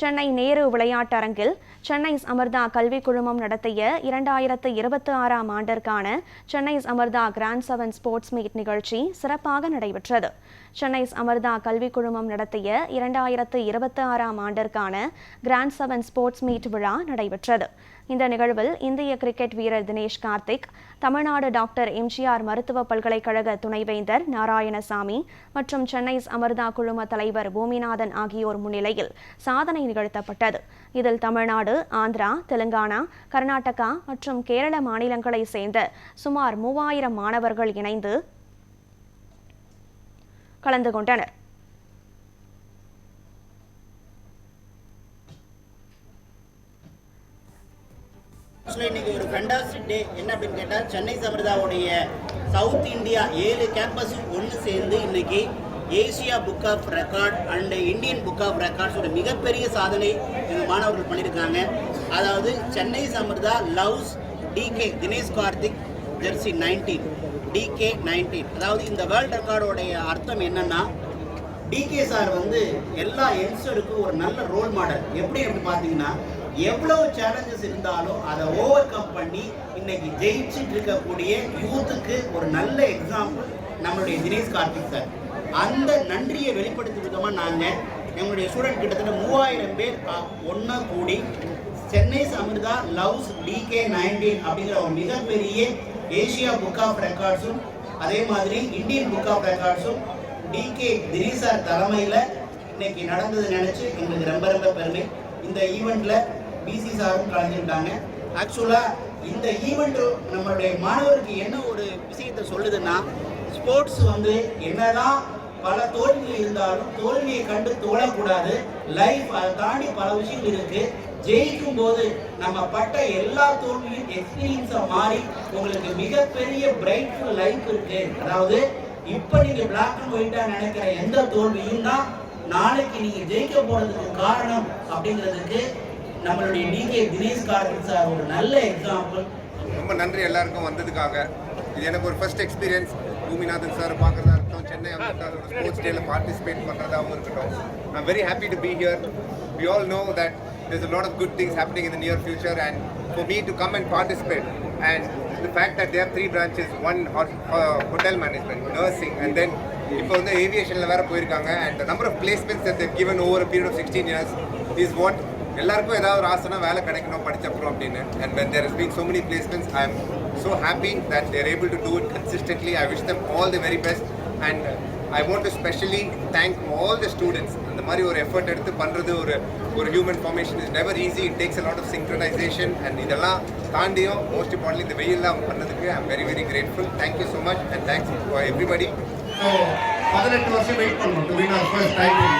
சென்னை நேரு விளையாட்டரங்கில் சென்னை அமிர்தா கல்விக் குழுமம் நடத்திய 2026ஆம் ஆண்டிற்கான Chennai Amrita grand 7 sports meet நிகழ்ச்சி சிறப்பாக நடைபெற்றது. சென்னை அமிர்தா கல்விக் குழுமம் நடத்திய 2026ஆம் ஆண்டிற்கான கிராண்ட் 7 ஸ்போர்ட்ஸ் மீட் விழா நடைபெற்றது. இந்த நிகழ்வில் இந்திய கிரிக்கெட் வீரர் தினேஷ் கார்த்திக், தமிழ்நாடு டாக்டர் எம்ஜிஆர் மருத்துவ பல்கலைக்கழக துணைவேந்தர் நாராயணசாமி மற்றும் சென்னை அமிர்தா குழும தலைவர் பூமிநாதன் ஆகியோர் முன்னிலையில் சாதனை நிகழ்த்தப்பட்டது. இதில் தமிழ்நாடு, ஆந்திரா, தெலுங்கானா, கர்நாடகா மற்றும் கேரள மாநிலங்களை சேர்ந்த சுமார் 3000 மாணவர்கள் இணைந்து கலந்து கொண்டனர். இன்னைக்கு ஒரு ஃபேண்டாஸ்டிக் டே. என்ன அப்படின்னு கேட்டால், சென்னை அமிர்தாவுடைய சவுத் இந்தியா 7 கேம்பஸும் ஒன்று சேர்ந்து இன்னைக்கு Asia book of record and Indian book of ரெக்கார்ட்ஸோட மிகப்பெரிய சாதனை எங்கள் மாணவர்கள் பண்ணியிருக்காங்க. அதாவது Chennai Amrita loves DK Dinesh Karthik jersey 19 DK 19. அதாவது இந்த வேர்ல்டு ரெக்கார்டோடைய அர்த்தம் என்னன்னா, டிகே சார் எல்லா யங்ஸ்டருக்கும் ஒரு நல்ல ரோல் மாடல். எப்படி பார்த்தீங்கன்னா, எவ்வளவு சேலஞ்சஸ் இருந்தாலும் அதை ஓவர் கம் பண்ணி இன்னைக்கு ஜெயிச்சுட்டு இருக்கக்கூடிய யூத்துக்கு ஒரு நல்ல எக்ஸாம்பிள் நம்மளுடைய தினேஷ் கார்த்திக் சார். அந்த நன்றியை வெளிப்படுத்தும் விதமாக நாங்கள் எங்களுடைய ஸ்டூடெண்ட் கிட்டத்தட்ட 3000 பேர் ஒன்றா கூடி சென்னை அமிர்தா லவ்ஸ் டிகே 19 அப்படிங்கிற ஒரு மிகப்பெரிய ஏசியா புக் ஆஃப் ரெக்கார்ட்ஸும் அதே மாதிரி இந்தியன் புக் ஆஃப் ரெக்கார்ட்ஸும் டிகே தினேஷ் சார் தலைமையில் இன்னைக்கு நடந்தது நினைச்சு எங்களுக்கு ரொம்ப ரொம்ப பெருமை. இந்த ஈவெண்ட்ல பிசி சாரும் கலந்துக்கிட்டாங்க. ஆக்சுவலா இந்த ஈவெண்ட் நம்மளுடைய மாணவருக்கு என்ன ஒரு விஷயத்தை சொல்லுதுன்னா, ஸ்போர்ட்ஸ் என்னதான் பல தோல்விகள் இருந்தாலும் தோல்வியை கண்டு தோழக்கூடாது. லைஃப் அதை தாண்டி பல விஷயங்கள் இருக்கு. ஜெயிக்கும் போது நம்ம பட்ட எல்லா தோல்வியும் எக்ஸ்பீரியன்ஸா மாறி உங்களுக்கு மிகப்பெரிய பிரைட்ஃபுல் லைஃப் இருக்கு. அதாவது இப்ப நீங்க பிளாக் அண்ட் ஒயிட்டா நினைக்கிற எந்த தோல்வியும் தான் நாளைக்கு நீங்க ஜெயிக்க போறதுக்கு காரணம் அப்படிங்கிறதுக்கு நம்மளுடைய டிகே தினேஷ் கார்த்திக் சார் ஒரு நல்ல எக்ஸாம்பிள். ரொம்ப நன்றி எல்லாருக்கும் வந்ததுக்காக. இது எனக்கு ஒரு ஃபர்ஸ்ட் எக்ஸ்பீரியன்ஸ். பூமிநாதன் சார் பார்க்கறதா இருக்கட்டும், சென்னை அமிர்தாவோட ஸ்போர்ட்ஸ் டேல பார்ட்டிசிபேட் பண்ணுறதாகவும் இருக்கட்டும். I'm very happy to be here. We all know that there's a lot of good things happening in the near future, and for me to come and participate, and the fact that there are 3 branches, one hotel management, nursing, and then இப்போ ஏவியேஷனில் வேறு போயிருக்காங்க. and the number of placements that they've given over a period of 16 years is what எல்லாருக்கும் ஏதாவது ஒரு ஆசைனா வேலை கிடைக்கணும் படிச்சப்பறம் அப்படின்னு. and when there has been so many placements, I am so happy that they are able to do it consistently. I wish them all the very best, and I want to specially thank all the students. அந்த மாதிரி ஒரு effort எடுத்து பண்ணுறது ஒரு human formation is never easy. It takes a lot of synchronization, and இதெல்லாம் தாண்டியும் most importantly இந்த வெயிலெலாம் பண்ணதுக்கு ஐ am very very grateful. Thank you so much, and thanks for everybody. So 18 வருஷம் வெயிட் பண்ணோம் to win our first title.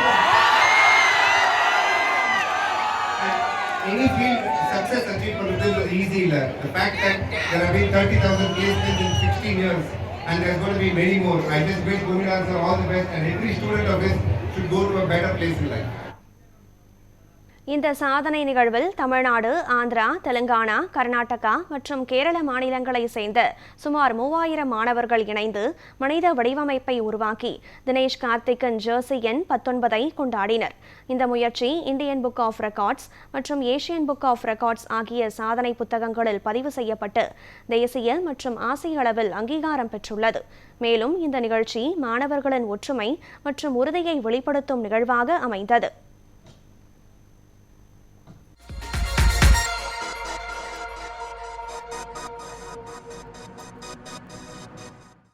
Any field success achieved is easy. The fact that there have been 30,000 placements in 16 years and there's going to be many more. I just wish Govindan all the best, and every student of his should go to a better place in life. இந்த சாதனை நிகழ்வில் தமிழ்நாடு, ஆந்திரா, தெலுங்கானா, கர்நாடகா மற்றும் கேரள மாநிலங்களை சேர்ந்த சுமார் 3000 மாணவர்கள் இணைந்து மனித வடிவமைப்பை உருவாக்கி தினேஷ் கார்த்திக்கின் ஜெர்சி எண் 19ஐ கொண்டாடினர். இந்த முயற்சி இந்தியன் புக் ஆஃப் ரெக்கார்ட்ஸ் மற்றும் ஏசியன் புக் ஆஃப் ரெக்கார்ட்ஸ் ஆகிய சாதனை புத்தகங்களில் பதிவு செய்யப்பட்டு தேசிய மற்றும் ஆசிய அளவில் அங்கீகாரம் பெற்றுள்ளது. மேலும் இந்த நிகழ்ச்சி மாணவர்களின் ஒற்றுமை மற்றும் உறுதியை வெளிப்படுத்தும் நிகழ்வாக அமைந்தது.